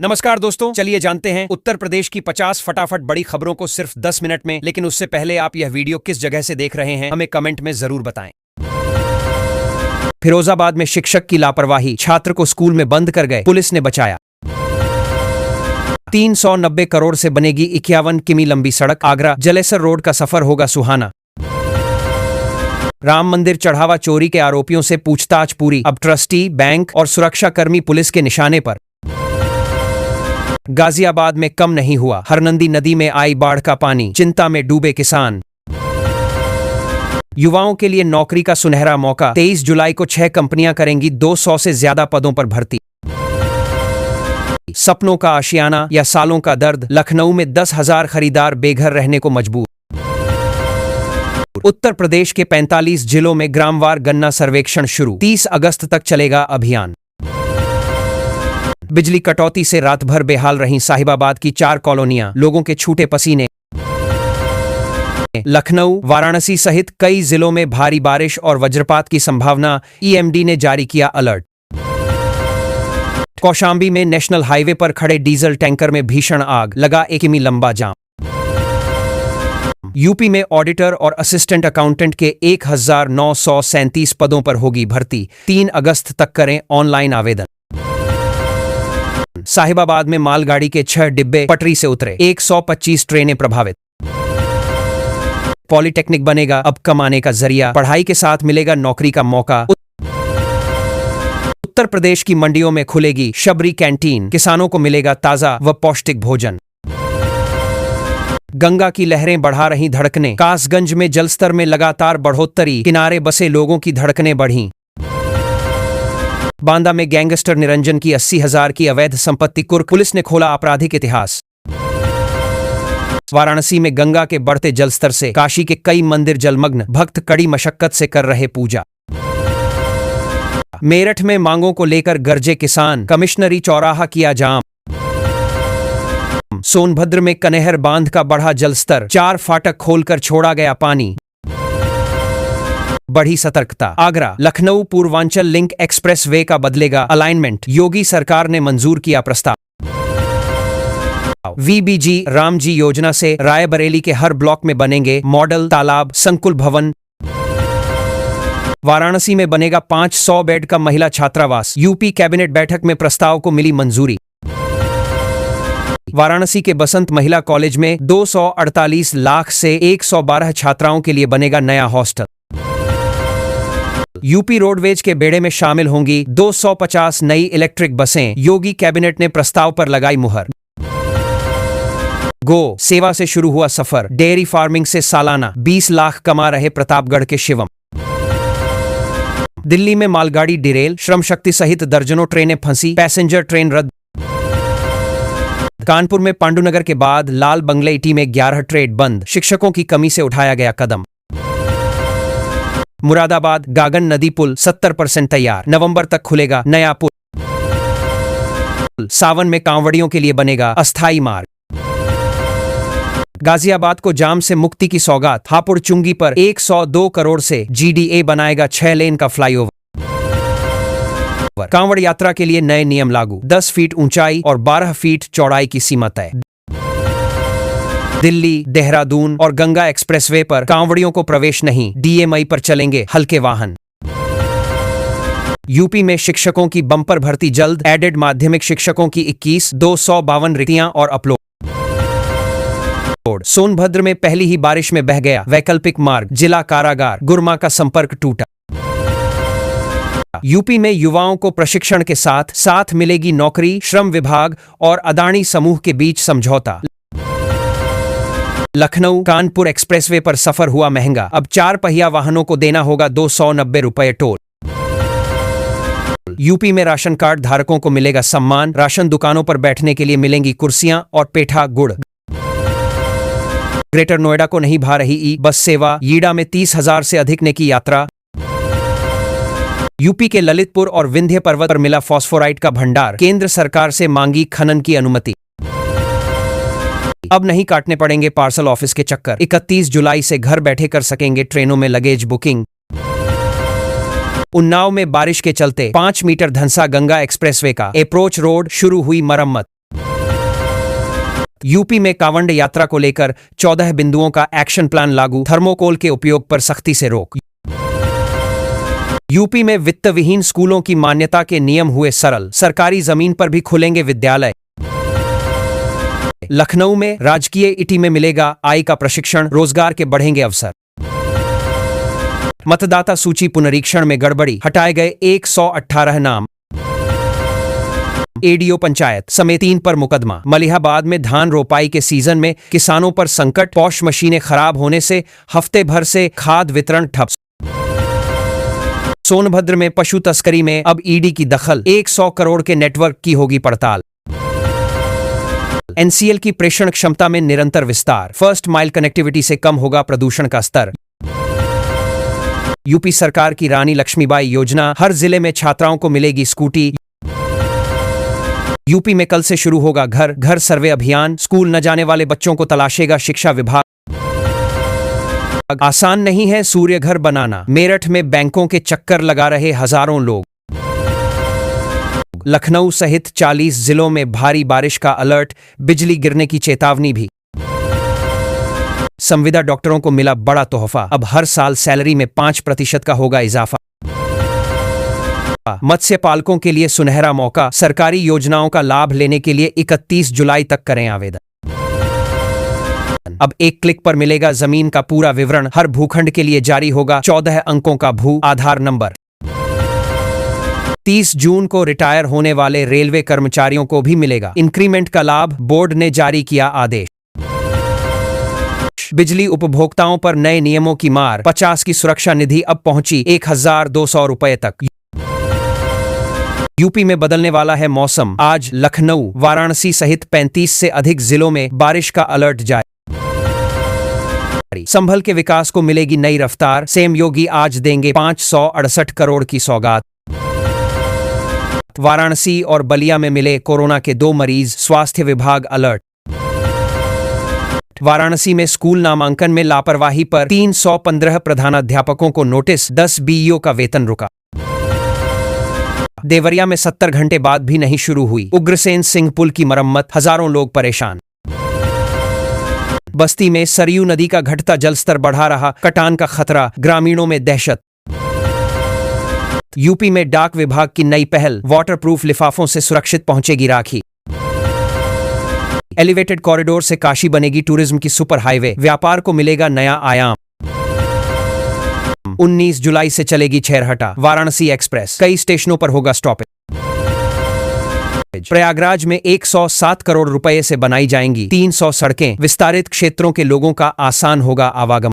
नमस्कार दोस्तों, चलिए जानते हैं उत्तर प्रदेश की 50 फटाफट बड़ी खबरों को सिर्फ 10 मिनट में। लेकिन उससे पहले आप यह वीडियो किस जगह से देख रहे हैं हमें कमेंट में जरूर बताएं। फिरोजाबाद में शिक्षक की लापरवाही, छात्र को स्कूल में बंद कर गए, पुलिस ने बचाया। 390 करोड़ से बनेगी 51 किमी लंबी सड़क, आगरा जलेसर रोड का सफर होगा सुहाना। राम मंदिर चढ़ावा चोरी के आरोपियों से पूछताछ पूरी, अब ट्रस्टी, बैंक और सुरक्षाकर्मी पुलिस के निशाने पर। गाजियाबाद में कम नहीं हुआ, हरनंदी नदी में आई बाढ़ का पानी, चिंता में डूबे किसान। युवाओं के लिए नौकरी का सुनहरा मौका, 23 जुलाई को 6 कंपनियां करेंगी 200 से ज्यादा पदों पर भर्ती। सपनों का आशियाना या सालों का दर्द, लखनऊ में 10,000 खरीदार बेघर रहने को मजबूर। उत्तर प्रदेश के 45 जिलों में ग्रामवार गन्ना सर्वेक्षण शुरू, 30 अगस्त तक चलेगा अभियान। बिजली कटौती से रात भर बेहाल रहीं साहिबाबाद की 4 कॉलोनियां, लोगों के छूटे पसीने। लखनऊ, वाराणसी सहित कई जिलों में भारी बारिश और वज्रपात की संभावना, ईएमडी ने जारी किया अलर्ट। कौशांबी में नेशनल हाईवे पर खड़े डीजल टैंकर में भीषण आग, लगा 1 किमी लंबा जाम। यूपी में ऑडिटर और असिस्टेंट अकाउंटेंट के 1937 पदों पर होगी भर्ती, 3 अगस्त तक करें ऑनलाइन आवेदन। साहिबाबाद में मालगाड़ी के 6 डिब्बे पटरी से उतरे, 125 ट्रेनें प्रभावित। पॉलिटेक्निक बनेगा अब कमाने का जरिया, पढ़ाई के साथ मिलेगा नौकरी का मौका। उत्तर प्रदेश की मंडियों में खुलेगी शबरी कैंटीन, किसानों को मिलेगा ताजा व पौष्टिक भोजन। गंगा की लहरें बढ़ा रही धड़कनें, कासगंज में जलस्तर में लगातार बढ़ोत्तरी, किनारे बसे लोगों की धड़कनें बढ़ीं। बांदा में गैंगस्टर निरंजन की 80,000 की अवैध संपत्ति कुर्क, पुलिस ने खोला आपराधिक इतिहास। वाराणसी में गंगा के बढ़ते जलस्तर से काशी के कई मंदिर जलमग्न, भक्त कड़ी मशक्कत से कर रहे पूजा। मेरठ में मांगों को लेकर गरजे किसान, कमिश्नरी चौराहा किया जाम। सोनभद्र में कनेहर बांध का बढ़ा जलस्तर, 4 फाटक खोलकर छोड़ा गया पानी, बढ़ी सतर्कता। Agra Lucknow Purvanchal link express way का बदलेगा अलाइनमेंट, योगी सरकार ने मंजूर किया प्रस्ताव। वीबीजी रामजी योजना से रायबरेली के हर ब्लॉक में बनेंगे मॉडल तालाब, संकुल भवन। वाराणसी में बनेगा 500 बेड का महिला छात्रावास, यूपी कैबिनेट बैठक में प्रस्ताव को मिली मंजूरी। वाराणसी के बसंत महिला कॉलेज में 248 लाख से 112 छात्राओं के लिए बनेगा नया हॉस्टल। यूपी रोडवेज के बेड़े में शामिल होंगी 250 नई इलेक्ट्रिक बसें, योगी कैबिनेट ने प्रस्ताव पर लगाई मुहर। गो सेवा से शुरू हुआ सफर, डेयरी फार्मिंग से सालाना 20 लाख कमा रहे प्रतापगढ़ के शिवम। दिल्ली में मालगाड़ी डिरेल, श्रम शक्ति सहित दर्जनों ट्रेनें फंसी, पैसेंजर ट्रेन रद्द। कानपुर में पांडुनगर के बाद लाल बंगले ईटी में 11 ट्रेड बंद, शिक्षकों की कमी से उठाया गया कदम। मुरादाबाद गागन नदी पुल 70% तैयार, नवंबर तक खुलेगा नया पुल। सावन में कांवड़ियों के लिए बनेगा अस्थाई मार्ग। गाजियाबाद को जाम से मुक्ति की सौगात, हापुड़ चुंगी पर 102 करोड़ से जीडीए बनाएगा 6 लेन का फ्लाईओवर। कांवड़ यात्रा के लिए नए नियम लागू, 10 फीट ऊंचाई और 12 फीट चौड़ाई की सीमा तय। दिल्ली, देहरादून और गंगा एक्सप्रेसवे पर कांवड़ियों को प्रवेश नहीं, डीएमआई पर चलेंगे हल्के वाहन। यूपी में शिक्षकों की बम्पर भर्ती जल्द, एडेड माध्यमिक शिक्षकों की 21,252 रिक्तियां और अपलोड। सोनभद्र में पहली ही बारिश में बह गया वैकल्पिक मार्ग, जिला कारागार गुरमा का संपर्क टूटा। यूपी में युवाओं को प्रशिक्षण के साथ साथ मिलेगी नौकरी, श्रम विभाग और अदानी समूह के बीच समझौता। लखनऊ कानपुर एक्सप्रेसवे पर सफर हुआ महंगा, अब 4 पहिया वाहनों को देना होगा 290 रुपये टोल। यूपी में राशन कार्ड धारकों को मिलेगा सम्मान, राशन दुकानों पर बैठने के लिए मिलेंगी कुर्सियां और पेठा गुड़। ग्रेटर नोएडा को नहीं भा रही ई बस सेवा, यीडा में 30,000 से अधिक ने की यात्रा। यूपी के ललितपुर और विंध्य पर्वत पर मिला फॉस्फोराइट का भंडार, केंद्र सरकार से मांगी खनन की अनुमति। अब नहीं काटने पड़ेंगे पार्सल ऑफिस के चक्कर, 31 जुलाई से घर बैठे कर सकेंगे ट्रेनों में लगेज बुकिंग। उन्नाव में बारिश के चलते 5 मीटर धंसा गंगा एक्सप्रेसवे का अप्रोच रोड शुरू हुई मरम्मत। यूपी में कांवड़ यात्रा को लेकर 14 बिंदुओं का एक्शन प्लान लागू, थर्मोकोल के उपयोग पर सख्ती से रोक। यूपी में वित्त विहीन स्कूलों की मान्यता के नियम हुए सरल, सरकारी जमीन पर भी खुलेंगे विद्यालय। लखनऊ में राजकीय ईटी में मिलेगा आई का प्रशिक्षण, रोजगार के बढ़ेंगे अवसर। मतदाता सूची पुनरीक्षण में गड़बड़ी, हटाए गए 118 नाम। एडीओ पंचायत समेत 3 पर मुकदमा। मलिहाबाद में धान रोपाई के सीजन में किसानों पर संकट, पॉश मशीनें खराब होने से हफ्ते भर से खाद वितरण ठप। सोनभद्र में पशु तस्करी में अब ईडी की दखल, 100 करोड़ के नेटवर्क की होगी पड़ताल। एनसीएल की प्रेषण क्षमता में निरंतर विस्तार, फर्स्ट माइल कनेक्टिविटी से कम होगा प्रदूषण का स्तर। यूपी सरकार की रानी लक्ष्मीबाई योजना, हर जिले में छात्राओं को मिलेगी स्कूटी। यूपी में कल से शुरू होगा घर घर सर्वे अभियान, स्कूल न जाने वाले बच्चों को तलाशेगा शिक्षा विभाग। आसान नहीं है सूर्य घर बनाना, मेरठ में बैंकों के चक्कर लगा रहे हजारों लोग। लखनऊ सहित 40 जिलों में भारी बारिश का अलर्ट, बिजली गिरने की चेतावनी भी। संविदा डॉक्टरों को मिला बड़ा तोहफा, अब हर साल सैलरी में 5% का होगा इजाफा। मत्स्य पालकों के लिए सुनहरा मौका, सरकारी योजनाओं का लाभ लेने के लिए 31 जुलाई तक करें आवेदन। अब एक क्लिक पर मिलेगा जमीन का पूरा विवरण, हर भूखंड के लिए जारी होगा 14 अंकों का भू आधार नंबर। 30 जून को रिटायर होने वाले रेलवे कर्मचारियों को भी मिलेगा इंक्रीमेंट का लाभ, बोर्ड ने जारी किया आदेश। बिजली उपभोक्ताओं पर नए नियमों की मार, 50 की सुरक्षा निधि अब पहुंची 1200 रुपए तक। यूपी में बदलने वाला है मौसम, आज लखनऊ, वाराणसी सहित 35 से अधिक जिलों में बारिश का अलर्ट जारी। संभल के विकास को मिलेगी नई रफ्तार, सीएम योगी आज देंगे 568 करोड़ की सौगात। वाराणसी और बलिया में मिले कोरोना के 2 मरीज, स्वास्थ्य विभाग अलर्ट। वाराणसी में स्कूल नामांकन में लापरवाही पर 315 प्रधानाध्यापकों को नोटिस, 10 बीईओ का वेतन रुका। देवरिया में 70 घंटे बाद भी नहीं शुरू हुई उग्रसेन सिंह पुल की मरम्मत, हजारों लोग परेशान। बस्ती में सरयू नदी का घटता जलस्तर बढ़ा रहा, कटान का खतरा, ग्रामीणों में दहशत। यूपी में डाक विभाग की नई पहल, वाटरप्रूफ लिफाफों से सुरक्षित पहुंचेगी राखी। एलिवेटेड कॉरिडोर से काशी बनेगी टूरिज्म की सुपर हाईवे, व्यापार को मिलेगा नया आयाम। 19 जुलाई से चलेगी छेरहटा वाराणसी एक्सप्रेस, कई स्टेशनों पर होगा स्टॉपेज। प्रयागराज में 107 करोड़ रुपए से बनाई जाएंगी 300 सड़कें, विस्तारित क्षेत्रों के लोगों का आसान होगा आवागमन।